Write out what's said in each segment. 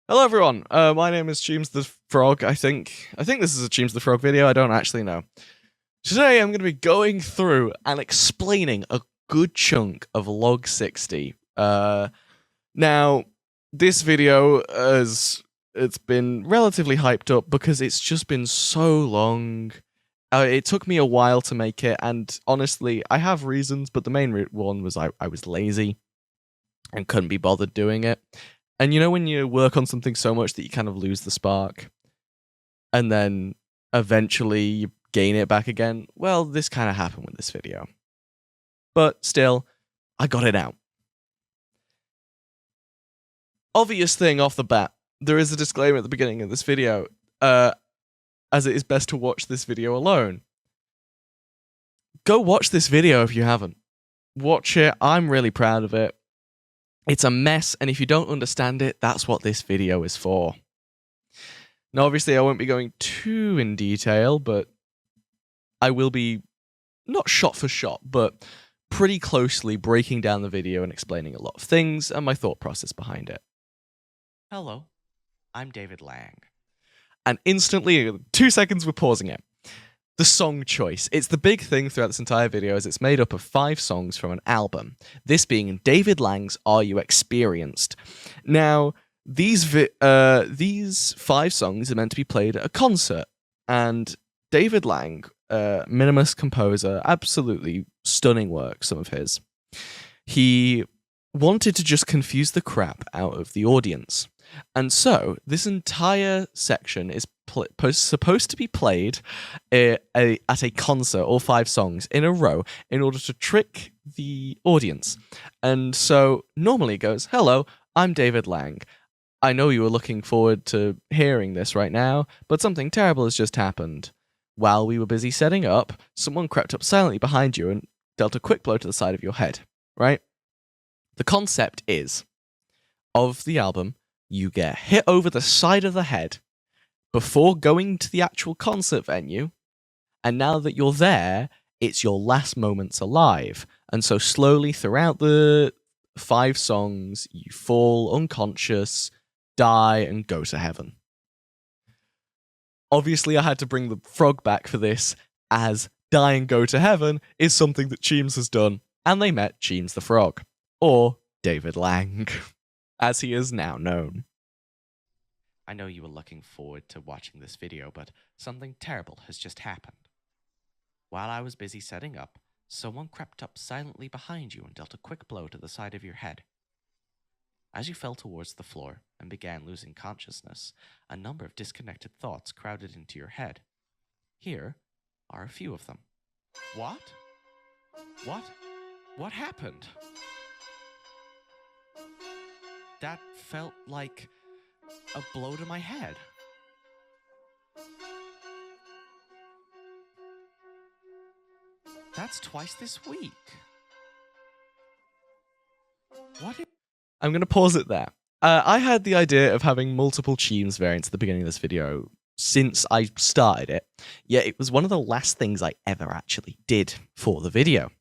Hello everyone. My name is Cheems the Frog. I think this is a Cheems the Frog video. I don't actually know. Today I'm going to be going through and explaining a good chunk of Log 60. Now this video it's been relatively hyped up because it's just been so long. It took me a while to make it, and honestly, I have reasons, but the main one was I was lazy and couldn't be bothered doing it. And you know when you work on something so much that you kind of lose the spark, and then eventually you gain it back again? Well, this kind of happened with this video. But still, I got it out. Obvious thing off the bat, there is a disclaimer at the beginning of this video, as it is best to watch this video alone. Go watch this video if you haven't. Watch it, I'm really proud of it. It's a mess, and if you don't understand it, that's what this video is for. Now, obviously, I won't be going too in detail, but I will be, not shot for shot, but pretty closely breaking down the video and explaining a lot of things and my thought process behind it. Hello, I'm David Lang. And instantly, 2 seconds, we're pausing it. The song choice. It's the big thing throughout this entire video, as it's made up of 5 songs from an album. This being David Lang's Are You Experienced? Now, these 5 songs are meant to be played at a concert, and David Lang, minimalist composer, absolutely stunning work, some of his. He wanted to just confuse the crap out of the audience. And so, this entire section is supposed to be played at a concert, all 5 songs in a row, in order to trick the audience. And so, normally it goes, hello, I'm David Lang. I know you were looking forward to hearing this right now, but something terrible has just happened. While we were busy setting up, someone crept up silently behind you and dealt a quick blow to the side of your head, right? The concept is, of the album, you get hit over the side of the head before going to the actual concert venue, and now that you're there, it's your last moments alive. And so slowly throughout the 5 songs, you fall unconscious, die, and go to heaven. Obviously, I had to bring the frog back for this, as die and go to heaven is something that Cheems has done, and they met Cheems the Frog, or David Lang, as he is now known. I know you were looking forward to watching this video, but something terrible has just happened. While I was busy setting up, someone crept up silently behind you and dealt a quick blow to the side of your head. As you fell towards the floor and began losing consciousness, a number of disconnected thoughts crowded into your head. Here are a few of them. What? What happened? That felt like a blow to my head. That's twice this week. I'm going to pause it there. I had the idea of having multiple Cheems variants at the beginning of this video since I started it, yet it was one of the last things I ever actually did for the video.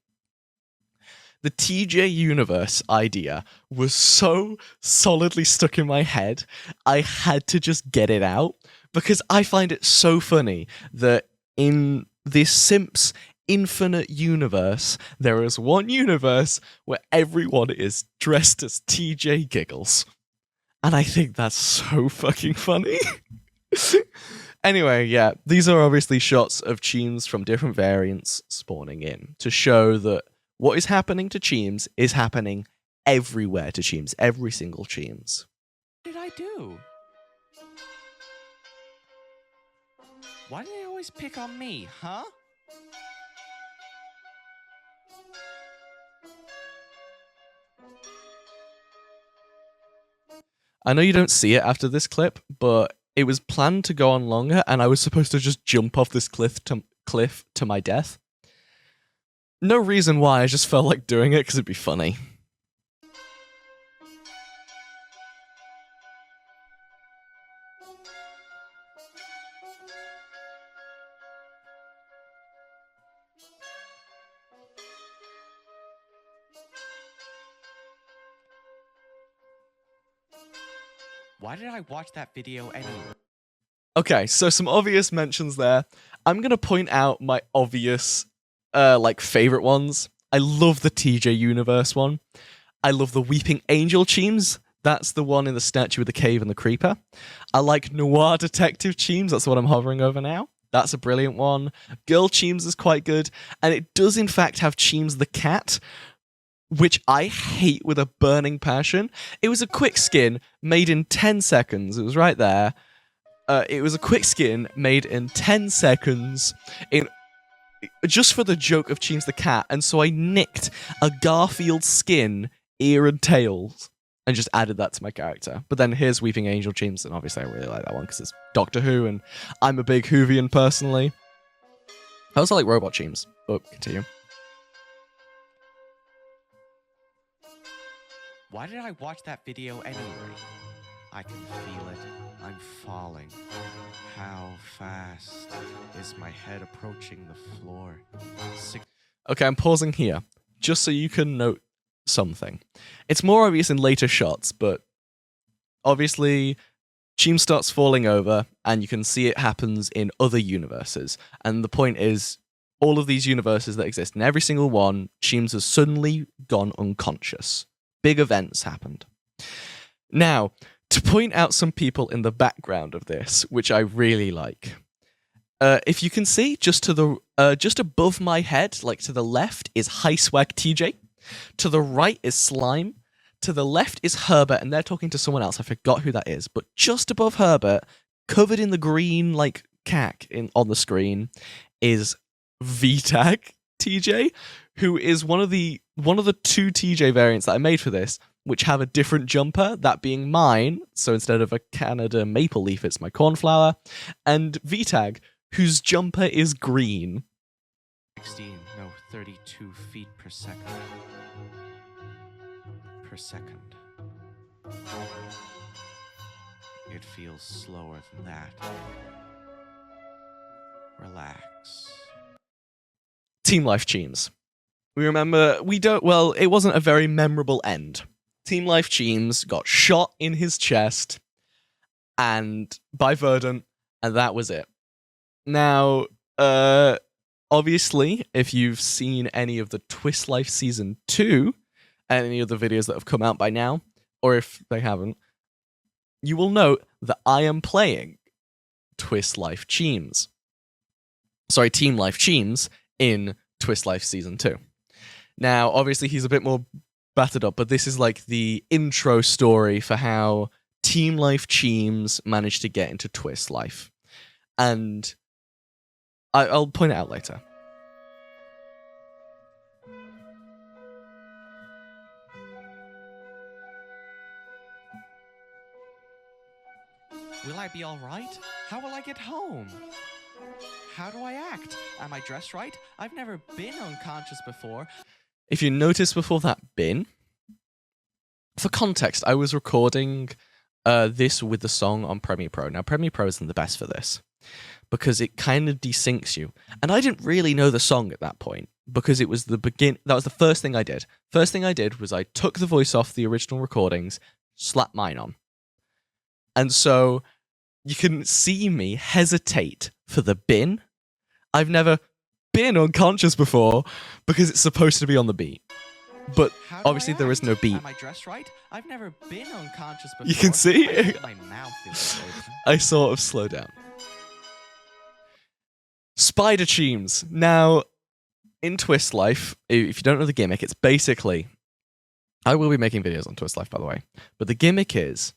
The TJ Universe idea was so solidly stuck in my head, I had to just get it out, because I find it so funny that in this Simps infinite universe, there is one universe where everyone is dressed as TJ Giggles. And I think that's so fucking funny. Anyway, yeah, these are obviously shots of Cheems from different variants spawning in to show that what is happening to Cheems is happening everywhere to Cheems, every single Cheems. What did I do? Why do they always pick on me, huh? I know you don't see it after this clip, but it was planned to go on longer, and I was supposed to just jump off this cliff to my death. No reason why, I just felt like doing it because it'd be funny. Why did I watch that video anyway? Okay, so some obvious mentions there. I'm gonna point out my obvious, favorite ones. I love the TJ Universe one. I love the Weeping Angel Cheems. That's the one in the statue with the cave and the creeper. I like Noir Detective Cheems. That's what I'm hovering over now. That's a brilliant one. Girl Cheems is quite good. And it does, in fact, have Cheems the cat, which I hate with a burning passion. It was a quick skin made in 10 seconds. It was right there. It was a quick skin made in 10 seconds just for the joke of Cheems the cat. And so I nicked a Garfield skin, ear and tails, and just added that to my character. But then here's Weeping Angel Cheems, and obviously I really like that one because it's Doctor Who, and I'm a big Whovian personally. I also like Robot Cheems, but continue. Why did I watch that video anyway? I can feel it. I'm falling. How fast is my head approaching the floor? Okay, I'm pausing here, just so you can note something. It's more obvious in later shots, but obviously Cheem starts falling over, and you can see it happens in other universes. And the point is, all of these universes that exist, in every single one, Cheems has suddenly gone unconscious. Big events happened. Now, to point out some people in the background of this, which I really like. If you can see, just above my head, like to the left, is High Swag TJ. To the right is Slime. To the left is Herbert, and they're talking to someone else. I forgot who that is. But just above Herbert, covered in the green, cack on the screen, is VTAG TJ, who is one of the two TJ variants that I made for this, which have a different jumper, that being mine. So instead of a Canada maple leaf, it's my cornflower. And VTAG, whose jumper is green. 32 feet per second. It feels slower than that. Relax. Team Life Cheems. We remember, it wasn't a very memorable end. Team Life Cheems got shot in his chest and by Verdant, and that was it. Now, obviously, if you've seen any of the Twist Life Season 2, and any of the videos that have come out by now, or if they haven't, you will note that I am playing Twist Life Cheems. Sorry, Team Life Cheems in Twist Life Season 2. Now, obviously, he's a bit more battered up, but this is like the intro story for how Team Life Cheems managed to get into Twist Life. And I'll point it out later. Will I be all right? How will I get home? How do I act? Am I dressed right? I've never been unconscious before. If you noticed before that bin, for context, I was recording this with the song on Premiere Pro. Now, Premiere Pro isn't the best for this because it kind of desyncs you. And I didn't really know the song at that point because it was that was the first thing I did. First thing I did was I took the voice off the original recordings, slapped mine on. And so you can see me hesitate for the bin. I've never been unconscious before because it's supposed to be on the beat. But obviously there is no beat. Am I dressed right? I've never been unconscious before. You can see my mouth is open. I sort of slow down. Spider Cheems. Now, in Twist Life, if you don't know the gimmick, it's basically... I will be making videos on Twist Life, by the way. But the gimmick is...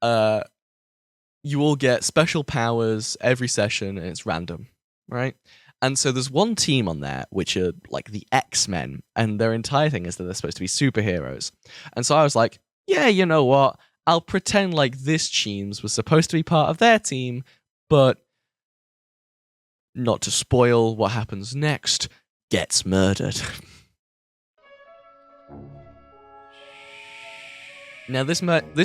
you will get special powers every session, and it's random, right? And so there's one team on there, which are like the X-Men, and their entire thing is that they're supposed to be superheroes. And so I was like, yeah, you know what? I'll pretend like this Cheems was supposed to be part of their team, but not to spoil what happens next, gets murdered. Now, this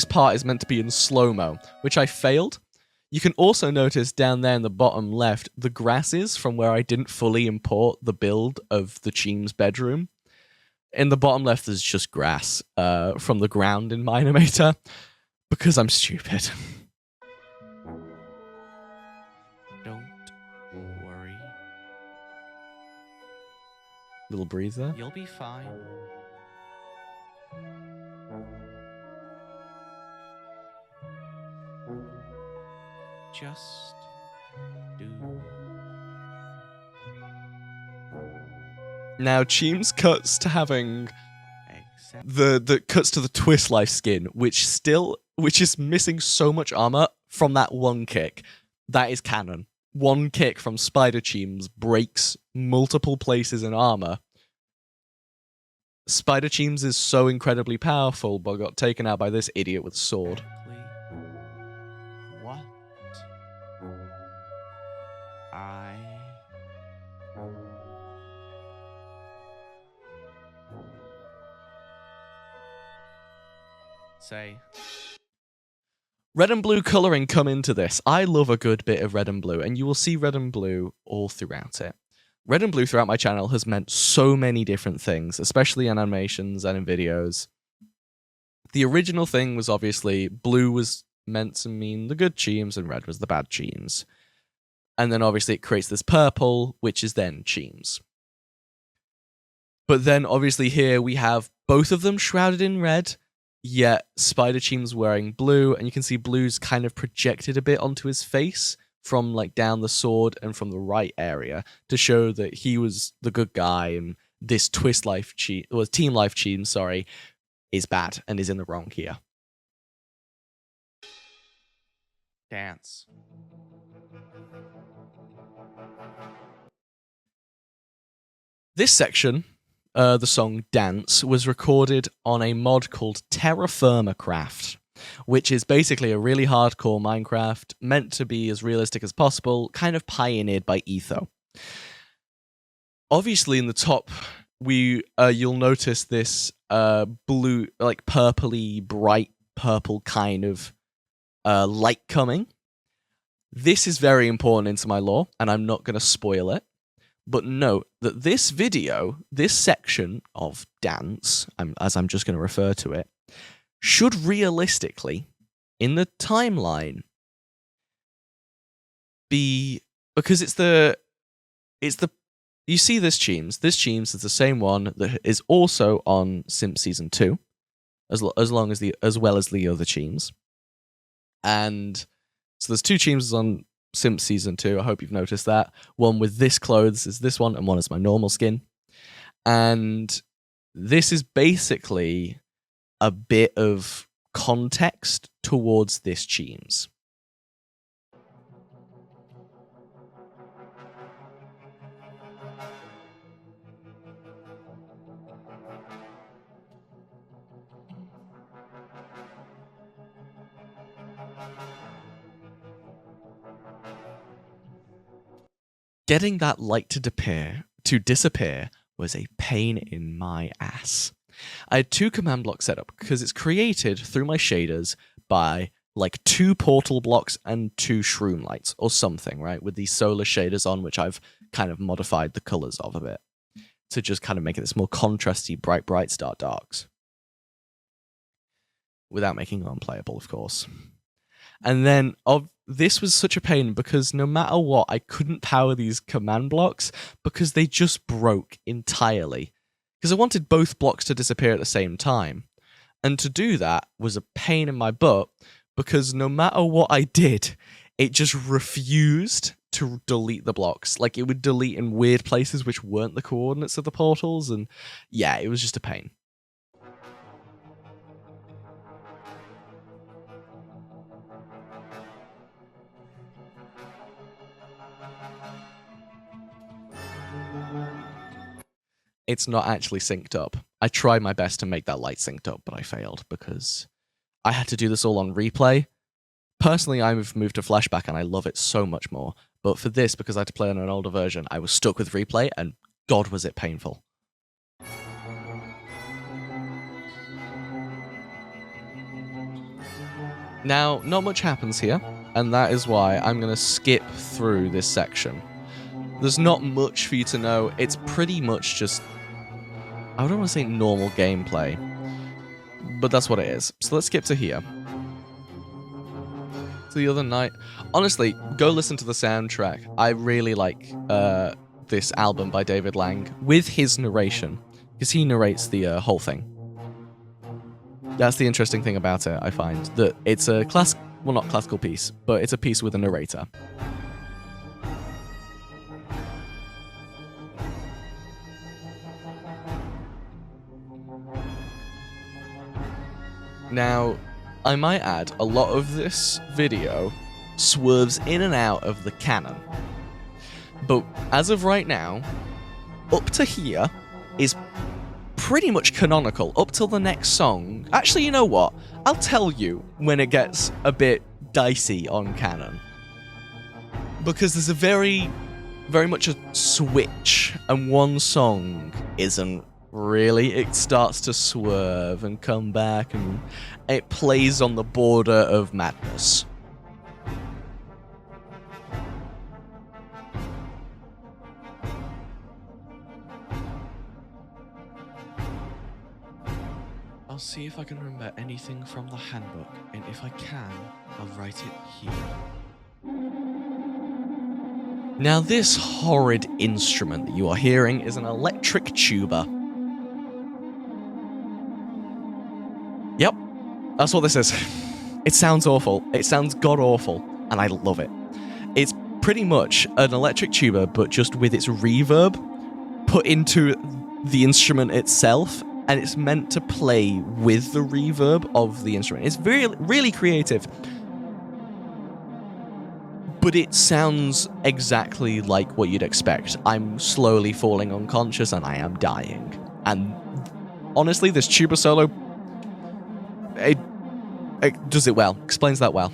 part is meant to be in slow-mo, which I failed. You can also notice down there in the bottom left, the grasses from where I didn't fully import the build of the Cheems bedroom. In the bottom left, there's just grass from the ground in my animator. Because I'm stupid. Don't worry. Little breather. You'll be fine. Just do. Now, Cheems cuts to having Accept. the cuts to the Twist Life skin, which is missing so much armor from that one kick. That is canon. One kick from Spider Cheems breaks multiple places in armor. Spider Cheems is so incredibly powerful, but got taken out by this idiot with a sword. What I say. Red and blue coloring come into this. I love a good bit of red and blue, and you will see red and blue all throughout it. Red and blue throughout my channel has meant so many different things, especially in animations and in videos. The original thing was obviously blue was meant to mean the good Cheems and red was the bad Cheems. And then obviously it creates this purple, which is then Cheems. But then obviously here we have both of them shrouded in red, yet Spider Cheems wearing blue, and you can see blue's kind of projected a bit onto his face from like down the sword and from the right area to show that he was the good guy, and this Team Life Cheems, sorry, is bad and is in the wrong here. Dance. This section, the song Dance, was recorded on a mod called Terra Firma Craft, which is basically a really hardcore Minecraft, meant to be as realistic as possible, kind of pioneered by Etho. Obviously, in the top, you'll notice this blue, like purpley, bright purple kind of light coming. This is very important into my lore, and I'm not going to spoil it. But note that this video, this section of Dance, as I'm just going to refer to it, should realistically, in the timeline, be, because it's the you see this Cheems is the same one that is also on Simp Season 2, as well as the other Cheems. And so there's two Cheems on Simp Season 2, I hope you've noticed that. One with this clothes is this one, and one is my normal skin. And this is basically a bit of context towards this Cheems. Getting that light to disappear was a pain in my ass. I had two command blocks set up because it's created through my shaders by like 2 portal blocks and 2 shroom lights or something, right? With these solar shaders on, which I've kind of modified the colors of a bit to just kind of make it this more contrasty, bright brights, dark darks. Without making it unplayable, of course. And then this was such a pain because no matter what, I couldn't power these command blocks because they just broke entirely. Because I wanted both blocks to disappear at the same time. And to do that was a pain in my butt because no matter what I did, it just refused to delete the blocks. Like, it would delete in weird places which weren't the coordinates of the portals, and yeah, it was just a pain. It's not actually synced up. I tried my best to make that light synced up, but I failed because I had to do this all on replay. Personally, I've moved to flashback and I love it so much more. But for this, because I had to play on an older version, I was stuck with replay and God was it painful. Now, not much happens here, and that is why I'm going to skip through this section. There's not much for you to know. It's pretty much just, I don't want to say normal gameplay, but that's what it is. So let's skip to here. the other night. Honestly, go listen to the soundtrack. I really like this album by David Lang with his narration, because he narrates the whole thing. That's the interesting thing about it, I find, that it's a well, not classical piece, but it's a piece with a narrator. Now, I might add, a lot of this video swerves in and out of the canon. But as of right now, up to here is pretty much canonical, up till the next song. Actually, you know what? I'll tell you when it gets a bit dicey on canon. Because there's a very much a switch, and one song isn't really. It starts to swerve and come back, and it plays on the border of madness. I'll see if I can remember anything from the handbook, and if I can, I'll write it here. Now, this horrid instrument that you are hearing is an electric tuba. Yep, that's what this is. It sounds awful. It sounds god-awful, and I love it. It's pretty much an electric tuba, but just with its reverb put into the instrument itself, and it's meant to play with the reverb of the instrument. It's really creative. But it sounds exactly like what you'd expect. I'm slowly falling unconscious and I am dying. And honestly, this tuba solo, it does it well. Explains that well.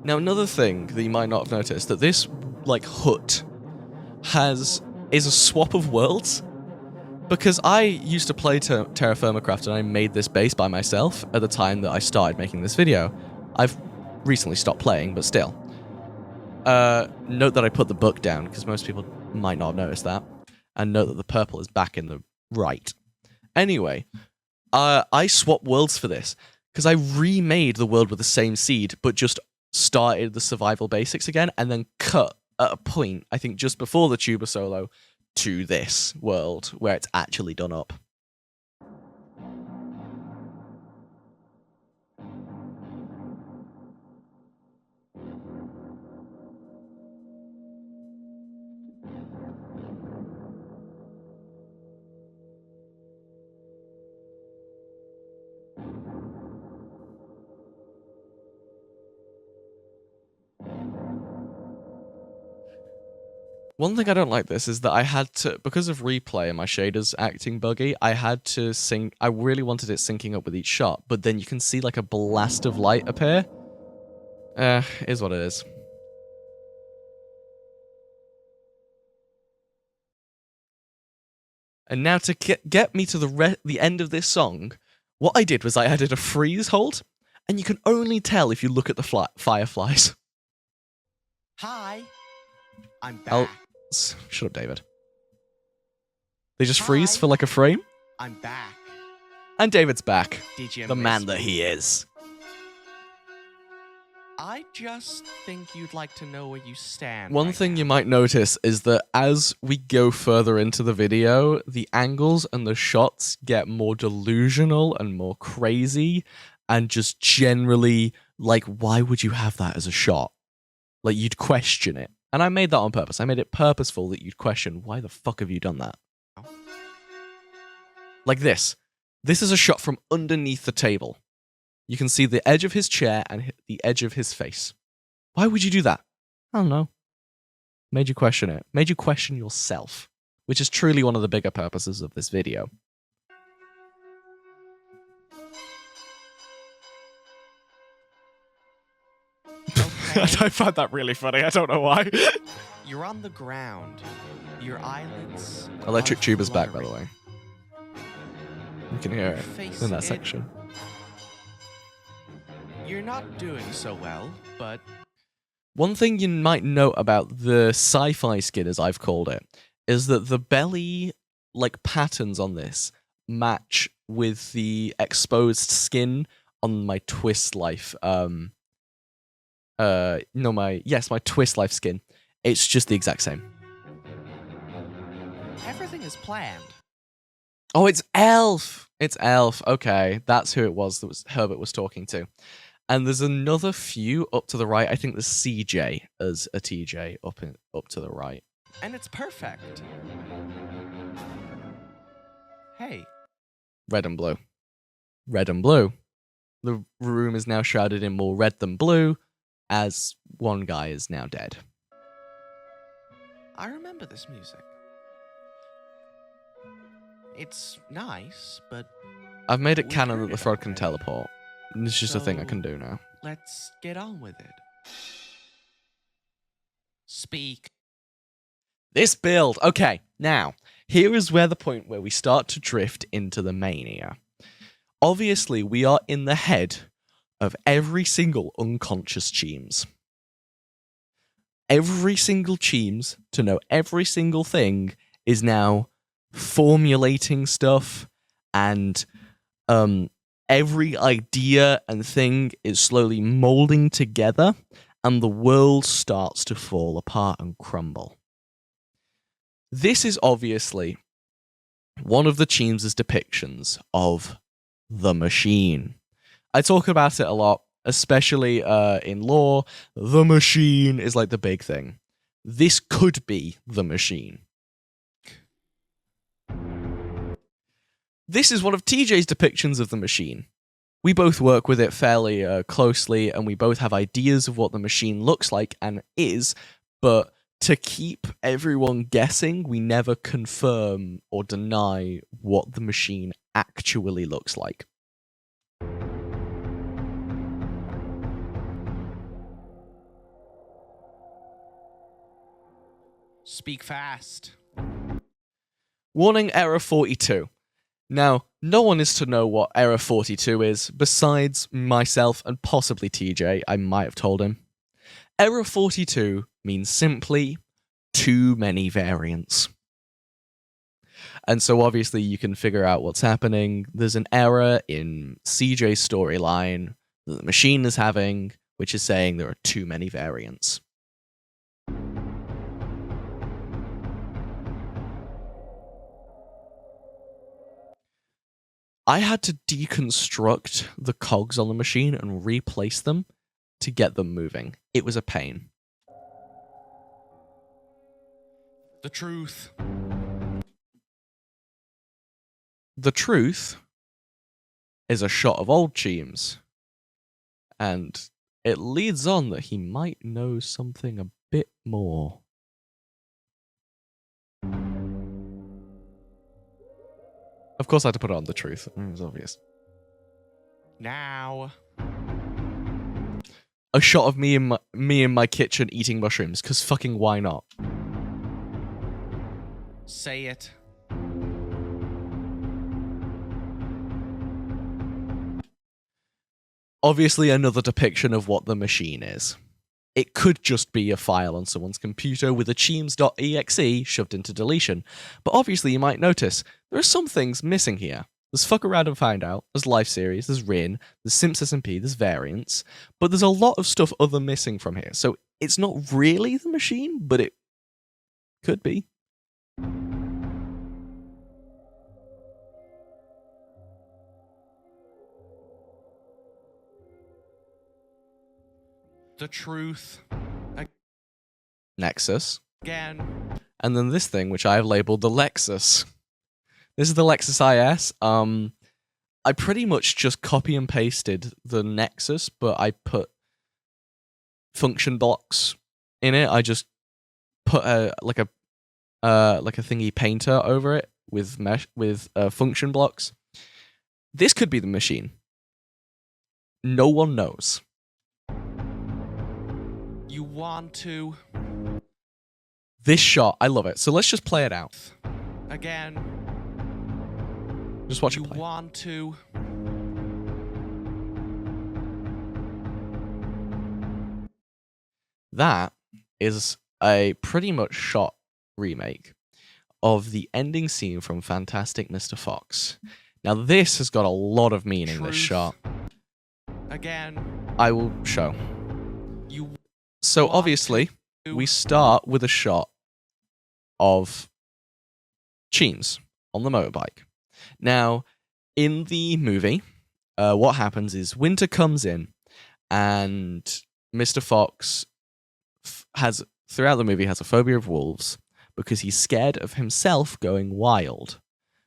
Now, another thing that you might not have noticed, that this, like, hut is a swap of worlds. Because I used to play Terra Firma Craft, and I made this base by myself at the time that I started making this video. I've recently stopped playing, but still. Note that I put the book down, because most people might not have noticed that. And note that the purple is back in the right. Anyway, I swapped worlds for this, because I remade the world with the same seed, but just started the survival basics again, and then cut at a point, I think just before the tuba solo, to this world, where it's actually done up. One thing I don't like this is that I had to, because of replay and my shaders acting buggy, I had to sync, I really wanted it syncing up with each shot, but then you can see like a blast of light appear. Is what it is. And now to get me to the end of this song, what I did was I added a freeze hold, and you can only tell if you look at the fireflies. Hi, I'm back. Shut up, David. They just freeze for like a frame. I'm back. And David's back. Did you the man miss that me? he is. I just think you'd like to know where you stand. One right thing now. you might notice is that as we go further into the video, the angles and the shots get more delusional and more crazy, and just generally, like, why would you have that as a shot? Like, you'd question it. And I made that on purpose. I made it purposeful that you'd question, why the fuck have you done that? Like this. This is a shot from underneath the table. You can see the edge of his chair and the edge of his face. Why would you do that? I don't know. Made you question it. Made you question yourself, which is truly one of the bigger purposes of this video. I found that really funny. I don't know why. You're on the ground. Your eyelids. Electric are Tube is back, by the fluttering. way. You can hear it Face in that it. section. You're not doing so well, but One thing you might note about the sci-fi skin, as I've called it, is that the belly patterns on this match with the exposed skin on my Twist Life. My Twist Life skin. It's just the exact same. Everything is planned. Oh, it's Elf. It's Elf. Okay, that's who it was that Herbert was talking to. And there's another few up to the right. I think there's CJ as a TJ up to the right. And it's perfect. Hey. Red and blue. Red and blue. The room is now shrouded in more red than blue, as one guy is now dead. I remember this music. It's nice, but I've made it canon that heard the it frog can already. teleport. It's just a thing I So- can do now. Let's get on with it. Speak. This build. Okay, now, here is where the point where we start to drift into the mania. Obviously, we are in the head of every single unconscious Cheems. Every single Cheems, to know every single thing, is now formulating stuff, and every idea and thing is slowly molding together, and the world starts to fall apart and crumble. This is obviously one of the Cheems' depictions of the machine. I talk about it a lot, especially in lore. The machine is like the big thing. This could be the machine. This is one of TJ's depictions of the machine. We both work with it fairly closely, and we both have ideas of what the machine looks like and is, but to keep everyone guessing, we never confirm or deny what the machine actually looks like. Speak fast. Warning, error 42. Now, no one is to know what error 42 is, besides myself and possibly TJ. I might have told him. Error 42 means simply too many variants. And so obviously you can figure out what's happening. There's an error in CJ's storyline that the machine is having, which is saying there are too many variants. I had to deconstruct the cogs on the machine and replace them to get them moving. It was a pain. The truth. The truth is a shot of old Cheems, and it leads on that he might know something a bit more. Of course I had to put it on the truth. It was obvious. Now. A shot of me in my kitchen eating mushrooms, because fucking why not? Say it. Obviously another depiction of what the machine is. It could just be a file on someone's computer with a cheems.exe shoved into deletion, but obviously you might notice there are some things missing here. There's Fuck Around and Find Out, there's Life Series, there's Rin, there's Simps SMP, there's Variants, but there's a lot of stuff other missing from here, so it's not really the machine, but it could be. The truth. Nexus. Again. And then this thing, which I have labeled the Lexus. This is the Lexus IS. I pretty much just copy and pasted the Nexus, but I put function blocks in it. I just put a thingy painter over it with function blocks. This could be the machine. No one knows. You want to. This shot, I love it. So let's just play it out. Again. Just watch You it play. want to. That is a pretty much shot remake of the ending scene from Fantastic Mr. Fox. Now, this has got a lot of meaning, this Truth. shot. Again. I will show. You So, want obviously, to- we start with a shot of Cheems on the motorbike. Now, in the movie, what happens is Winter comes in, and Mr. Fox throughout the movie has a phobia of wolves because he's scared of himself going wild.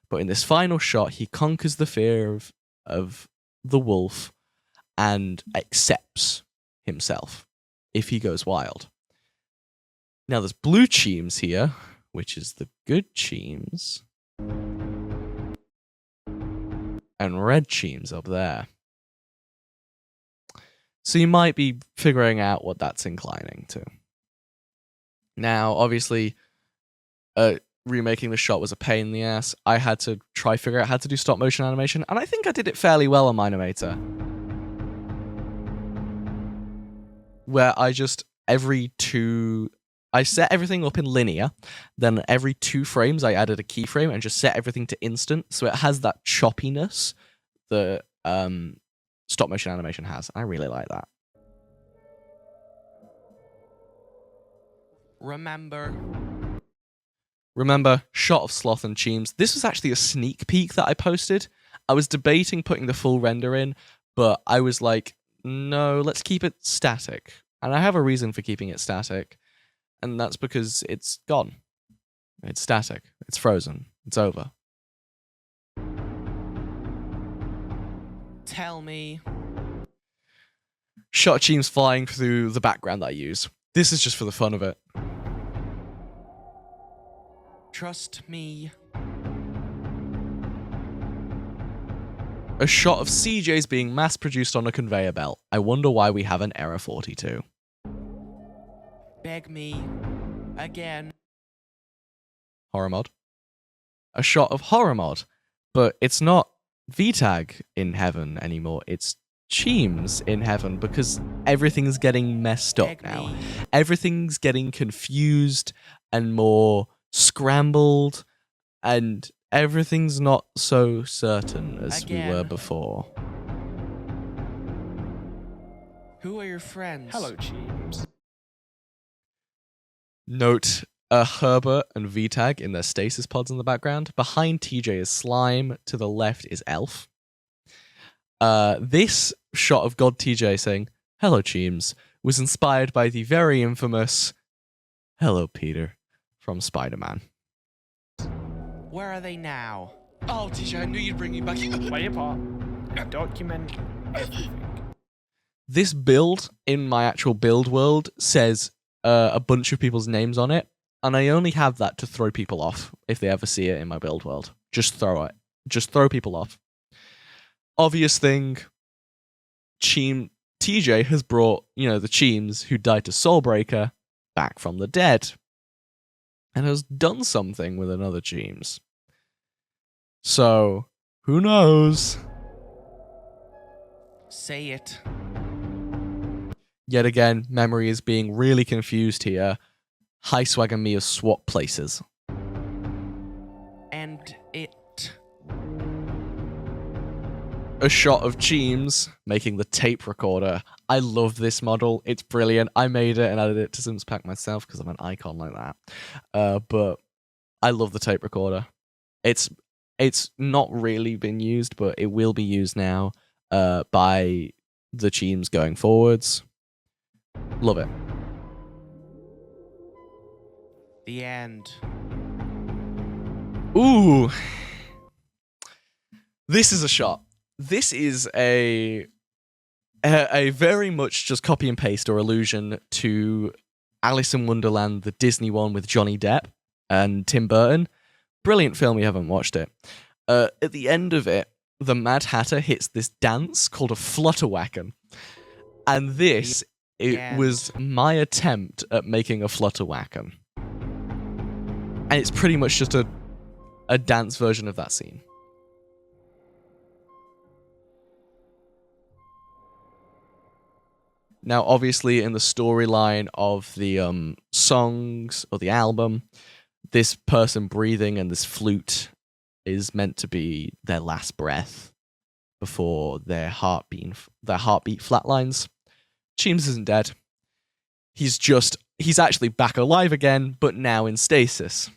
But in this final shot, he conquers the fear of the wolf and accepts himself if he goes wild. Now there's blue Cheems here, which is the good Cheems, and red Cheems up there. So you might be figuring out what that's inclining to. Now, obviously, remaking the shot was a pain in the ass. I had to figure out how to do stop motion animation, and I think I did it fairly well on Minimator. Where I set everything up in linear, then every 2 frames I added a keyframe and just set everything to instant, so it has that choppiness that stop motion animation has. I really like that. Remember, shot of Sloth and Cheems. This was actually a sneak peek that I posted. I was debating putting the full render in, but I was like, no, let's keep it static. And I have a reason for keeping it static, and that's because it's gone. It's static. It's frozen. It's over. Tell me. Shot of Cheems flying through the background that I use. This is just for the fun of it. Trust me. A shot of CJs being mass-produced on a conveyor belt. I wonder why we have an Error 42. Beg me. Again. Horror mod. A shot of Horror mod, but it's not VTAG in heaven anymore. It's Cheems in heaven because everything's getting messed up Beg now. me. Everything's getting confused and more scrambled, and everything's not so certain as we were Again. before. Who are your friends? Hello, Cheems. Note Herbert and VTAG in their stasis pods in the background. Behind TJ is Slime. To the left is Elf. This shot of God TJ saying, "Hello, Cheems," was inspired by the very infamous "Hello, Peter" from Spider-Man. Where are they now? Oh, TJ, I knew you'd bring me back. Play a part. Document everything. This build in my actual build world says a bunch of people's names on it, and I only have that to throw people off if they ever see it in my build world. Just throw it. Just throw people off. Obvious thing, TJ has brought, the Cheems who died to Soulbreaker back from the dead, and has done something with another Cheems. So, who knows? Say it. Yet again, memory is being really confused here. High Swag and Mia swap places. And it. A shot of Cheems making the tape recorder. I love this model. It's brilliant. I made it and added it to Sims Pack myself because I'm an icon like that. But I love the tape recorder. It's not really been used, but it will be used now by the Cheems going forwards. Love it. The end. Ooh. This is a shot. This is a very much just copy and paste or allusion to Alice in Wonderland, the Disney one with Johnny Depp and Tim Burton. Brilliant film, you haven't watched it. At the end of it, the Mad Hatter hits this dance called a Flutterwacken. And this was my attempt at making a Flutterwacken. And it's pretty much just a dance version of that scene. Now, obviously, in the storyline of the songs or the album, this person breathing and this flute is meant to be their last breath before their heartbeat flatlines. Cheems isn't dead. He's actually back alive again, but now in stasis.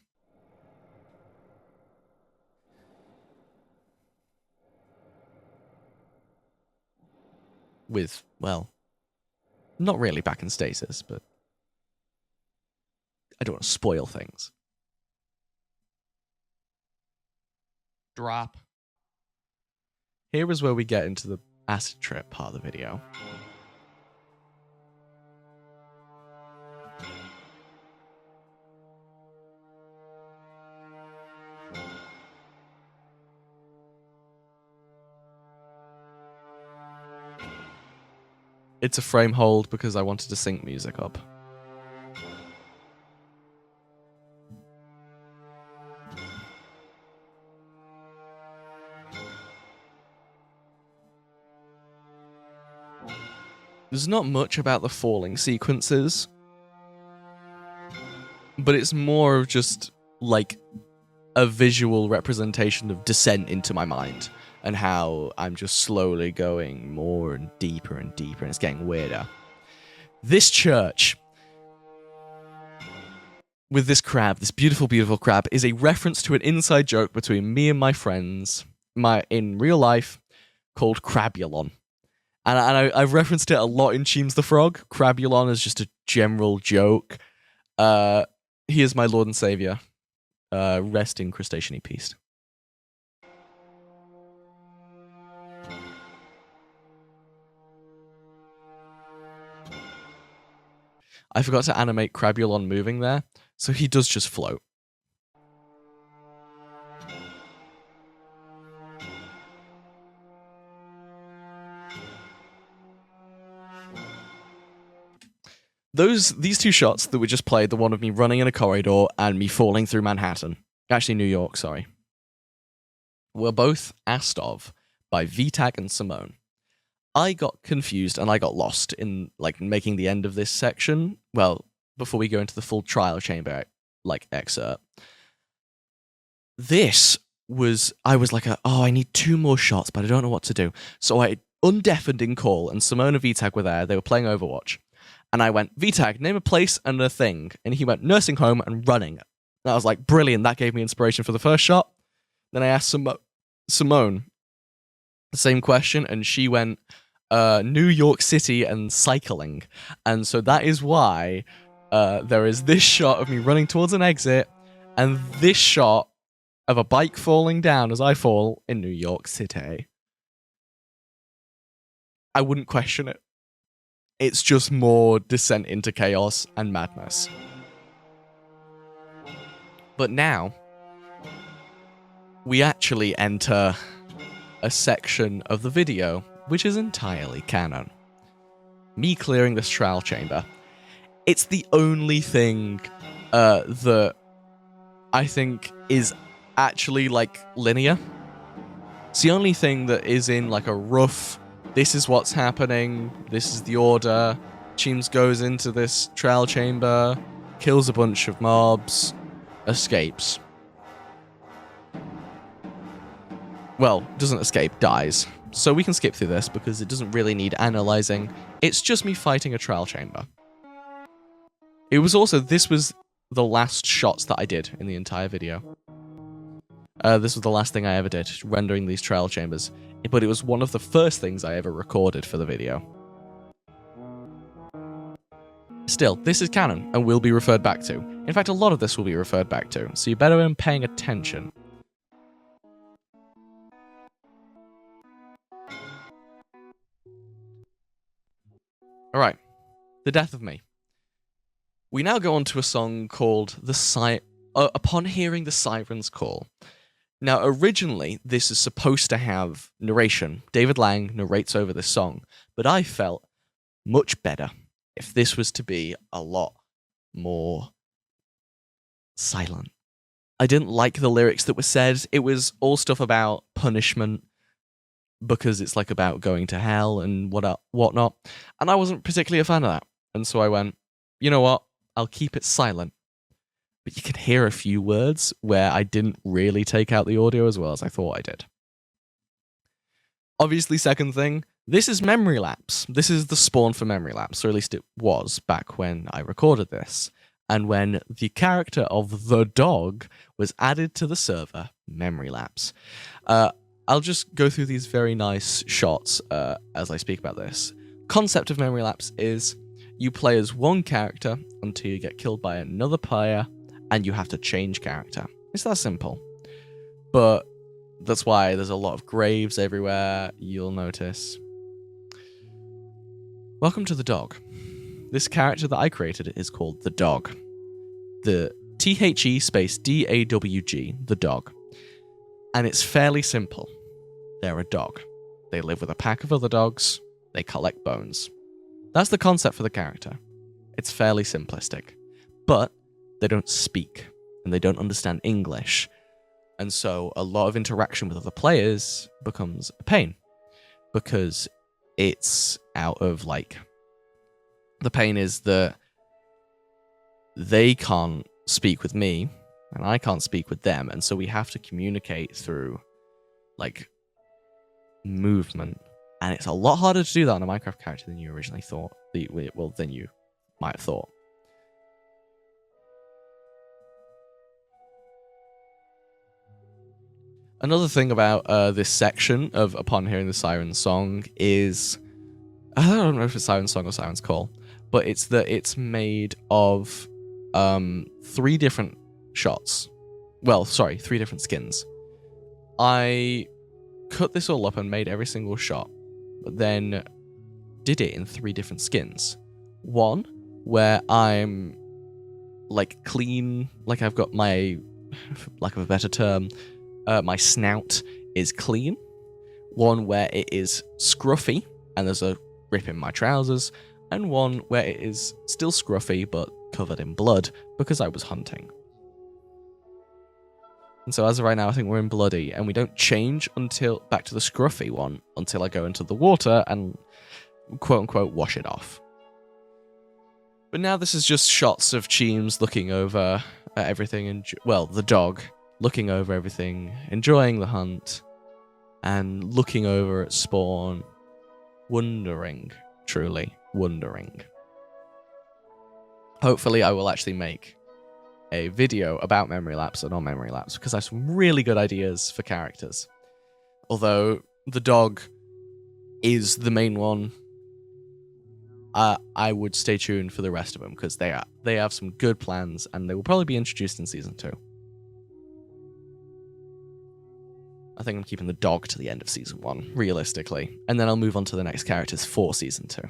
With, well, not really back in stasis, but I don't want to spoil things. Drop. Here is where we get into the acid trip part of the video. It's a frame hold because I wanted to sync music up. There's not much about the falling sequences, but it's more of just like a visual representation of descent into my mind and how I'm just slowly going more and deeper and deeper, and it's getting weirder. This church with this crab, this beautiful, beautiful crab, is a reference to an inside joke between me and my friends in real life called Crabulon. And I've referenced it a lot in Cheems the Frog. Crabulon is just a general joke. He is my Lord and Savior. Rest in crustacean peace. I forgot to animate Crabulon moving there, so he does just float. These two shots that we just played, the one of me running in a corridor and me falling through Manhattan, actually New York, sorry, were both asked of by VTAG and Simone. I got confused and I got lost in like making the end of this section. Well, before we go into the full trial chamber like excerpt. I was like, I need 2 more shots, but I don't know what to do. So I undeafened in call, and Simone and VTAG were there. They were playing Overwatch. And I went, VTAG, name a place and a thing. And he went, nursing home and running. And I was like, brilliant. That gave me inspiration for the first shot. Then I asked Simone the same question, and she went, New York City and cycling. And so that is why there is this shot of me running towards an exit and this shot of a bike falling down as I fall in New York City. I wouldn't question it. It's just more descent into chaos and madness. But now, we actually enter a section of the video which is entirely canon. Me clearing this trial chamber. It's the only thing that I think is actually like linear. It's the only thing that is in like a rough, this is what's happening, this is the order. Cheems goes into this trial chamber, kills a bunch of mobs, escapes. Well, doesn't escape, dies. So we can skip through this because it doesn't really need analyzing. It's just me fighting a trial chamber. It was also, this was the last shots that I did in the entire video. This was the last thing I ever did, rendering these trial chambers. But it was one of the first things I ever recorded for the video. Still, this is canon and will be referred back to. In fact, a lot of this will be referred back to, so you better be paying attention. Alright, The Death of Me. We now go on to a song called Upon Hearing the Siren's Call. Now, originally, this is supposed to have narration. David Lang narrates over this song, but I felt much better if this was to be a lot more silent. I didn't like the lyrics that were said. It was all stuff about punishment, because it's like about going to hell and whatnot. And I wasn't particularly a fan of that. And so I went, you know what? I'll keep it silent. But you can hear a few words where I didn't really take out the audio as well as I thought I did. Obviously, second thing, this is memory lapse. This is the spawn for memory lapse, or at least it was back when I recorded this. And when the character of the dog was added to the server, memory lapse. I'll just go through these very nice shots as I speak about this. Concept of memory lapse is you play as one character until you get killed by another player, and you have to change character. It's that simple. But that's why there's a lot of graves everywhere, you'll notice. Welcome to the dog. This character that I created is called the dog. The THE space DAWG, the dog. And it's fairly simple. They're a dog. They live with a pack of other dogs. They collect bones. That's the concept for the character. It's fairly simplistic. But they don't speak, and they don't understand English. And so a lot of interaction with other players becomes a pain. Because it's out of, like... The pain is that they can't speak with me, and I can't speak with them, and so we have to communicate through, like, movement. And it's a lot harder to do that on a Minecraft character than you originally thought. Than you might have thought. Another thing about this section of Upon Hearing the Siren Song is... I don't know if it's Siren Song or Siren's Call, but it's that it's made of 3 different shots. Well, sorry, 3 different skins. I cut this all up and made every single shot, but then did it in 3 different skins. One, where I'm, like, clean, like I've got my, for lack of a better term, my snout is clean. One where it is scruffy, and there's a rip in my trousers, and one where it is still scruffy, but covered in blood, because I was hunting. And so as of right now, I think we're in bloody, and we don't change until back to the scruffy one until I go into the water and quote-unquote wash it off. But now this is just shots of Cheems looking over at everything, and well, the dog looking over everything, enjoying the hunt, and looking over at Spawn, wondering, truly wondering. Hopefully I will actually make a video about memory lapse or non-memory lapse, because I have some really good ideas for characters. Although the dog is the main one, I would stay tuned for the rest of them, because they have some good plans, and they will probably be introduced in Season 2. I think I'm keeping the dog to the end of Season 1, realistically, and then I'll move on to the next characters for Season 2.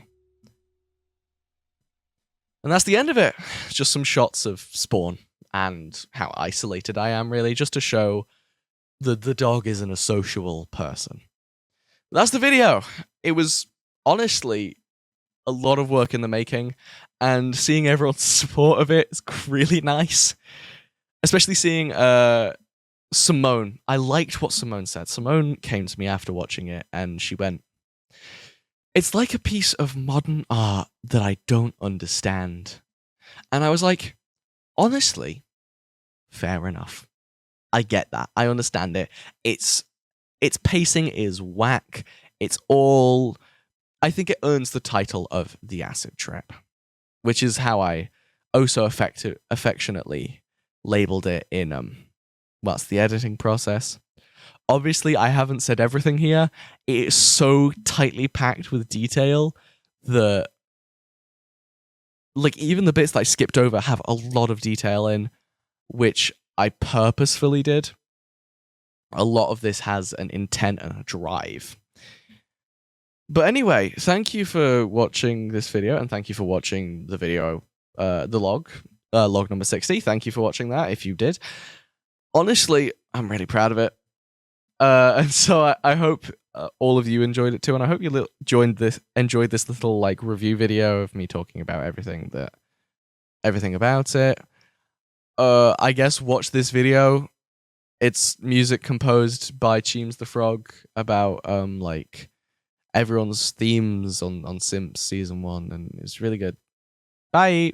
And that's the end of it. Just some shots of Spawn and how isolated I am, really, just to show that the dog isn't a sociable person. That's the video. It was honestly a lot of work in the making, and seeing everyone's support of it is really nice. Especially seeing Simone. I liked what Simone said. Simone came to me after watching it, and she went, "It's like a piece of modern art that I don't understand." And I was like, honestly, fair enough. I get that. I understand it. Its pacing is whack. It's all... I think it earns the title of the acid trip, which is how I so affectionately labeled it in well, it's the editing process. Obviously, I haven't said everything here. It is so tightly packed with detail that, like, even the bits that I skipped over have a lot of detail in, which I purposefully did. A lot of this has an intent and a drive. But anyway, thank you for watching this video, and thank you for watching the video, the log number 60. Thank you for watching that, if you did. Honestly, I'm really proud of it. And so I hope all of you enjoyed it too, and I hope you enjoyed this little, like, review video of me talking about everything about it. I guess watch this video It's music composed by Cheems the Frog about like everyone's themes on Simps season 1, and it's really good. Bye.